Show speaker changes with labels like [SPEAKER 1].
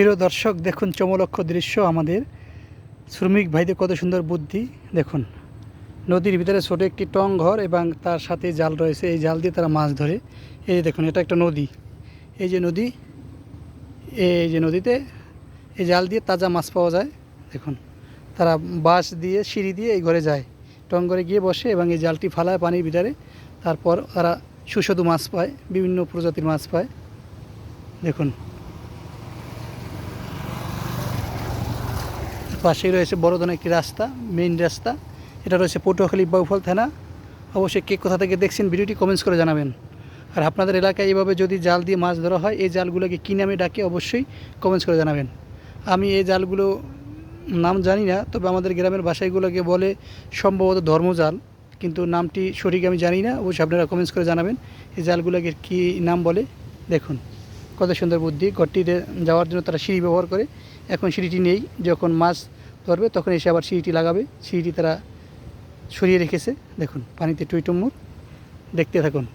[SPEAKER 1] প্রিয় দর্শক, দেখুন চমলক্ষ দৃশ্য। আমাদের শ্রমিক ভাইদের কত সুন্দর বুদ্ধি। দেখুন, নদীর ভিতরে ছোট একটি টং ঘর এবং তার সাথে জাল রয়েছে। এই জাল দিয়ে তারা মাছ ধরে। এই যে দেখুন, এটা একটা নদী। এই যে নদী, এই যে নদীতে এই জাল দিয়ে তাজা মাছ পাওয়া যায়। দেখুন, তারা বাঁশ দিয়ে সিঁড়ি দিয়ে এই ঘরে যায়, টং ঘরে গিয়ে বসে এবং এই জালটি ফালায় পানির ভিতরে। তারপর তারা সুস্বাদু মাছ পায়, বিভিন্ন প্রজাতির মাছ পায়। দেখুন, পাশেই রয়েছে বড় ধরনের একটি রাস্তা, মেইন রাস্তা। এটা রয়েছে পটুয়াখালী বাউফল থানা। অবশ্যই কে কোথা থেকে দেখছেন ভিডিওটি কমেন্টস করে জানাবেন। আর আপনাদের এলাকায় এভাবে যদি জাল দিয়ে মাছ ধরা হয়, এই জালগুলোকে কী নামে ডাকে অবশ্যই কমেন্টস করে জানাবেন। আমি এই জালগুলো নাম জানি না, তবে আমাদের গ্রামের ভাষাগুলোকে বলে সম্ভবত ধর্মজাল, কিন্তু নামটি সঠিক আমি জানি না। অবশ্যই আপনারা কমেন্টস করে জানাবেন এই জালগুলোকে কী নাম বলে। দেখুন কত সুন্দর বুদ্ধি। ঘরটিতে যাওয়ার জন্য তারা সিঁড়ি ব্যবহার করে। এখন সিঁড়িটি নেই, যখন মাছ ধরবে তখন এসে আবার সিঁড়িটি লাগাবে। সিঁড়িটি তারা সরিয়ে রেখেছে। দেখুন পানিতে টইটুম্বুর, দেখতে থাকুন।